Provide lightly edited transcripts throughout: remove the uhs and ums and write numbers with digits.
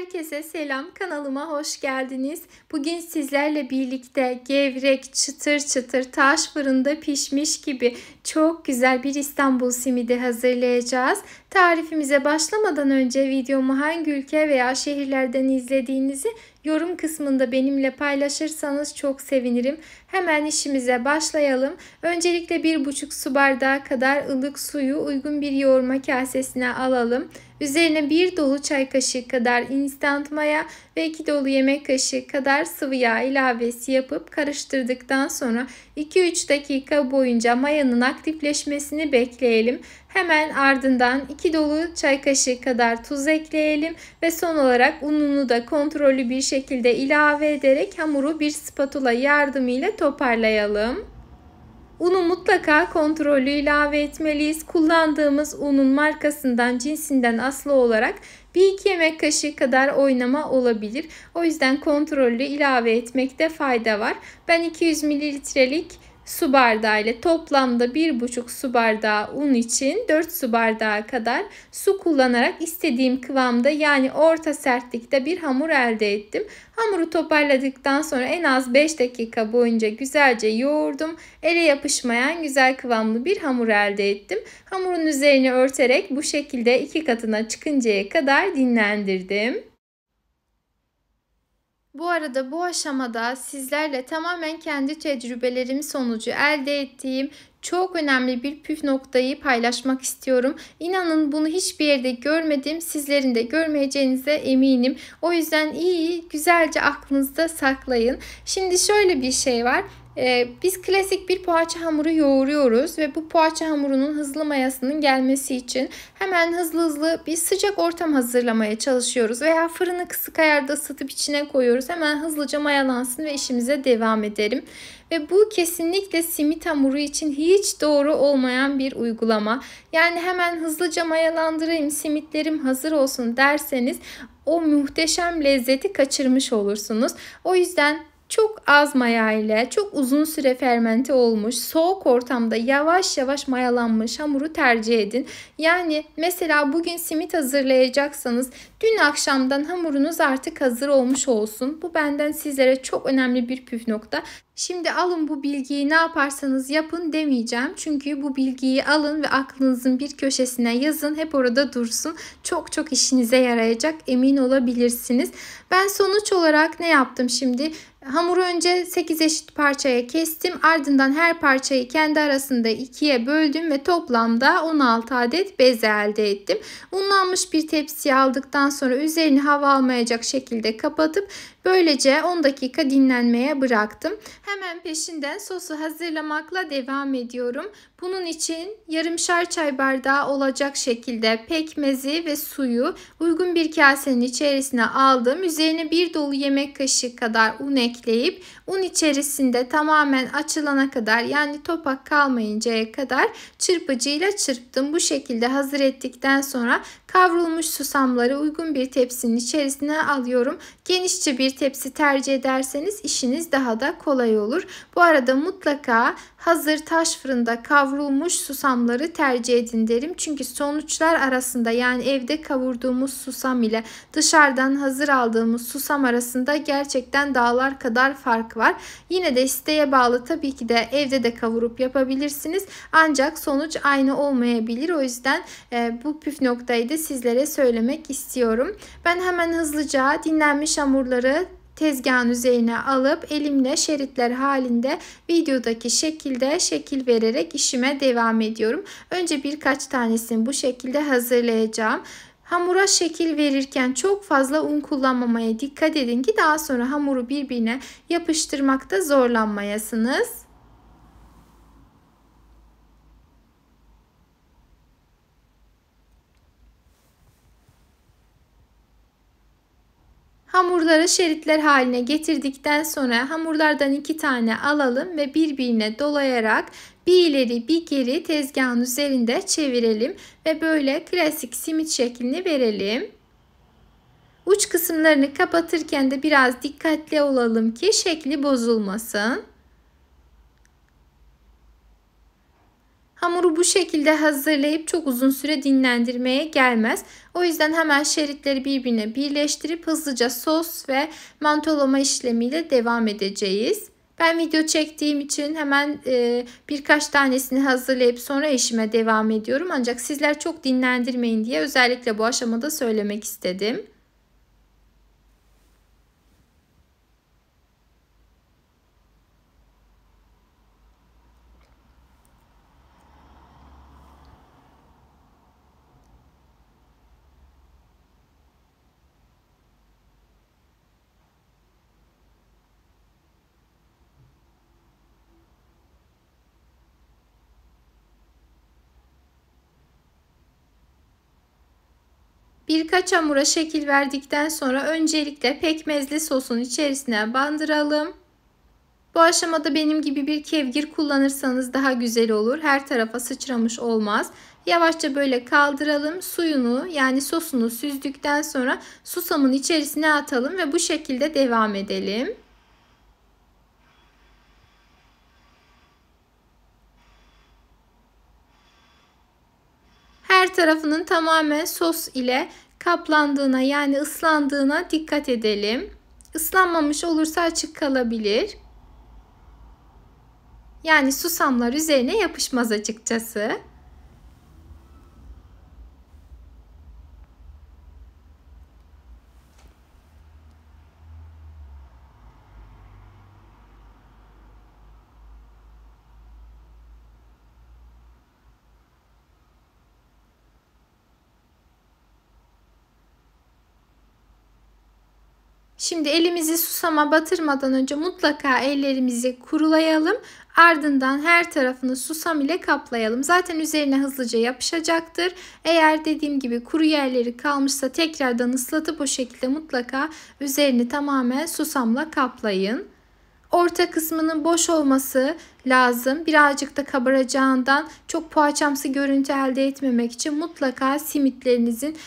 Herkese selam, kanalıma hoş geldiniz. Bugün sizlerle birlikte gevrek, çıtır çıtır taş fırında pişmiş gibi çok güzel bir İstanbul simidi hazırlayacağız. Tarifimize başlamadan önce videomu hangi ülke veya şehirlerden izlediğinizi yorum kısmında benimle paylaşırsanız çok sevinirim. Hemen işimize başlayalım. Öncelikle 1,5 su bardağı kadar ılık suyu uygun bir yoğurma kasesine alalım. Üzerine 1 dolu çay kaşığı kadar instant maya ve 2 dolu yemek kaşığı kadar sıvı yağ ilavesi yapıp karıştırdıktan sonra 2-3 dakika boyunca mayanın aktifleşmesini bekleyelim. Hemen ardından 2 dolu çay kaşığı kadar tuz ekleyelim ve son olarak ununu da kontrollü bir şekilde ilave ederek hamuru bir spatula yardımıyla toparlayalım. Unu mutlaka kontrollü ilave etmeliyiz. Kullandığımız unun markasından, cinsinden aslı olarak 1-2 yemek kaşığı kadar oynama olabilir. O yüzden kontrollü ilave etmekte fayda var. Ben 200 mililitrelik su bardağı ile toplamda 1,5 su bardağı un için 4 su bardağı kadar su kullanarak istediğim kıvamda, yani orta sertlikte bir hamur elde ettim. Hamuru toparladıktan sonra en az 5 dakika boyunca güzelce yoğurdum. Ele yapışmayan güzel kıvamlı bir hamur elde ettim. Hamurun üzerini örterek bu şekilde 2 katına çıkıncaya kadar dinlendirdim. Bu arada bu aşamada sizlerle tamamen kendi tecrübelerim sonucu elde ettiğim çok önemli bir püf noktayı paylaşmak istiyorum. İnanın bunu hiçbir yerde görmedim. Sizlerin de görmeyeceğinize eminim. O yüzden güzelce aklınızda saklayın. Şimdi şöyle bir şey var. Biz klasik bir poğaça hamuru yoğuruyoruz ve bu poğaça hamurunun hızlı mayasının gelmesi için hemen hızlı bir sıcak ortam hazırlamaya çalışıyoruz veya fırını kısık ayarda ısıtıp içine koyuyoruz. Hemen hızlıca mayalansın ve işimize devam edelim. Ve bu kesinlikle simit hamuru için hiç doğru olmayan bir uygulama. Yani hemen hızlıca mayalandırayım, simitlerim hazır olsun derseniz o muhteşem lezzeti kaçırmış olursunuz. O yüzden çok az maya ile çok uzun süre fermente olmuş, soğuk ortamda yavaş yavaş mayalanmış hamuru tercih edin. Yani mesela bugün simit hazırlayacaksanız dün akşamdan hamurunuz artık hazır olmuş olsun. Bu benden sizlere çok önemli bir püf nokta. Şimdi alın bu bilgiyi, ne yaparsanız yapın demeyeceğim. Çünkü bu bilgiyi alın ve aklınızın bir köşesine yazın. Hep orada dursun. Çok işinize yarayacak, emin olabilirsiniz. Ben sonuç olarak ne yaptım şimdi? Hamuru önce 8 eşit parçaya kestim. Ardından her parçayı kendi arasında 2'ye böldüm ve toplamda 16 adet bez elde ettim. Unlanmış bir tepsiye aldıktan sonra üzerini hava almayacak şekilde kapatıp böylece 10 dakika dinlenmeye bıraktım. Hemen peşinden sosu hazırlamakla devam ediyorum. Bunun için yarımşar çay bardağı olacak şekilde pekmezi ve suyu uygun bir kasenin içerisine aldım. Üzerine 1 dolu yemek kaşığı kadar un ekleyip un içerisinde tamamen açılana kadar, yani topak kalmayıncaya kadar çırpıcıyla çırptım. Bu şekilde hazır ettikten sonra kavrulmuş susamları uygun bir tepsinin içerisine alıyorum. Genişçe bir tepsi tercih ederseniz işiniz daha da kolay olur. Bu arada mutlaka hazır taş fırında kavrulmuş susamları tercih edin derim. Çünkü sonuçlar arasında, yani evde kavurduğumuz susam ile dışarıdan hazır aldığımız susam arasında gerçekten dağlar kadar fark var. Yine de isteğe bağlı, tabii ki de evde de kavurup yapabilirsiniz. Ancak sonuç aynı olmayabilir. O yüzden bu püf noktayı da sizlere söylemek istiyorum. Ben hemen hızlıca dinlenmiş hamurları tezgahın üzerine alıp elimle şeritler halinde videodaki şekilde şekil vererek işime devam ediyorum. Önce birkaç tanesini bu şekilde hazırlayacağım. Hamura şekil verirken çok fazla un kullanmamaya dikkat edin ki daha sonra hamuru birbirine yapıştırmakta zorlanmayasınız. Hamurları şeritler haline getirdikten sonra hamurlardan 2 tane alalım ve birbirine dolayarak bir ileri bir geri tezgahın üzerinde çevirelim ve böyle klasik simit şeklini verelim. Uç kısımlarını kapatırken de biraz dikkatli olalım ki şekli bozulmasın. Hamuru bu şekilde hazırlayıp çok uzun süre dinlendirmeye gelmez. O yüzden hemen şeritleri birbirine birleştirip hızlıca sos ve mantolama işlemiyle devam edeceğiz. Ben video çektiğim için hemen birkaç tanesini hazırlayıp sonra işime devam ediyorum. Ancak sizler çok dinlendirmeyin diye özellikle bu aşamada söylemek istedim. Birkaç hamura şekil verdikten sonra öncelikle pekmezli sosun içerisine bandıralım. Bu aşamada benim gibi bir kevgir kullanırsanız daha güzel olur. Her tarafa sıçramış olmaz. Yavaşça böyle kaldıralım. Suyunu yani sosunu süzdükten sonra susamın içerisine atalım ve bu şekilde devam edelim. Her tarafının tamamen sos ile kaplandığına yani ıslandığına dikkat edelim. Islanmamış olursa açık kalabilir. Yani susamlar üzerine yapışmaz açıkçası. Şimdi elimizi susama batırmadan önce mutlaka ellerimizi kurulayalım. Ardından her tarafını susam ile kaplayalım. Zaten üzerine hızlıca yapışacaktır. Eğer dediğim gibi kuru yerleri kalmışsa tekrardan ıslatıp o şekilde mutlaka üzerini tamamen susamla kaplayın. Orta kısmının boş olması lazım. Birazcık da kabaracağından çok poğaçamsı görüntü elde etmemek için mutlaka simitlerinizin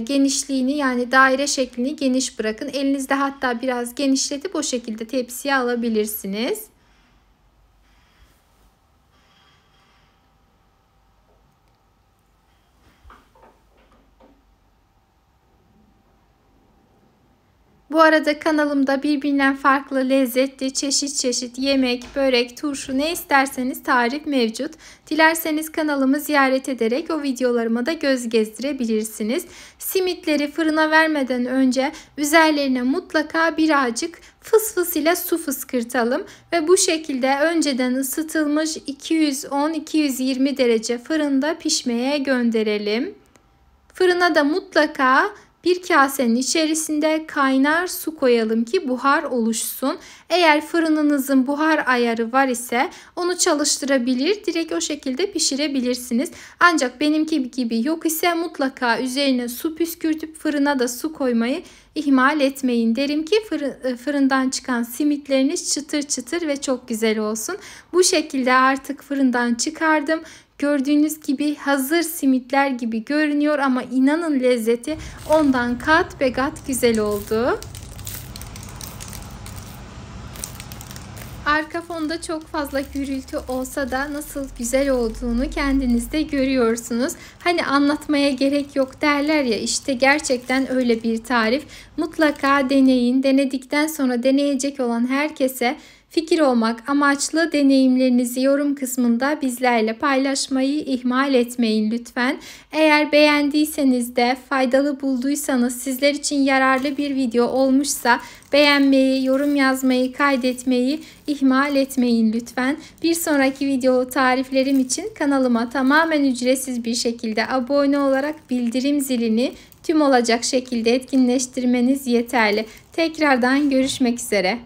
genişliğini yani daire şeklini geniş bırakın. Elinizde hatta biraz genişletip o şekilde tepsiye alabilirsiniz. Bu arada kanalımda birbirinden farklı lezzetli çeşit çeşit yemek, börek, turşu ne isterseniz tarif mevcut. Dilerseniz kanalımı ziyaret ederek o videolarıma da göz gezdirebilirsiniz. Simitleri fırına vermeden önce üzerlerine mutlaka birazcık fıs ile su fıskırtalım ve bu şekilde önceden ısıtılmış 210-220 derece fırında pişmeye gönderelim. Fırına da mutlaka bir kasenin içerisinde kaynar su koyalım ki buhar oluşsun. Eğer fırınınızın buhar ayarı var ise onu çalıştırabilir, direkt o şekilde pişirebilirsiniz. Ancak benimki gibi yok ise mutlaka üzerine su püskürtüp fırına da su koymayı ihmal etmeyin derim ki fırından çıkan simitleriniz çıtır çıtır ve çok güzel olsun. Bu şekilde artık fırından çıkardım. Gördüğünüz gibi hazır simitler gibi görünüyor ama inanın lezzeti ondan kat be kat güzel oldu. Arka fonda çok fazla gürültü olsa da nasıl güzel olduğunu kendiniz de görüyorsunuz. Hani anlatmaya gerek yok derler ya, işte gerçekten öyle bir tarif. Mutlaka deneyin. Denedikten sonra deneyecek olan herkese fikir olmak amaçlı deneyimlerinizi yorum kısmında bizlerle paylaşmayı ihmal etmeyin lütfen. Eğer beğendiyseniz de faydalı bulduysanız, sizler için yararlı bir video olmuşsa beğenmeyi, yorum yazmayı, kaydetmeyi ihmal etmeyin lütfen. Bir sonraki video tariflerim için kanalıma tamamen ücretsiz bir şekilde abone olarak bildirim zilini tüm olacak şekilde etkinleştirmeniz yeterli. Tekrardan görüşmek üzere.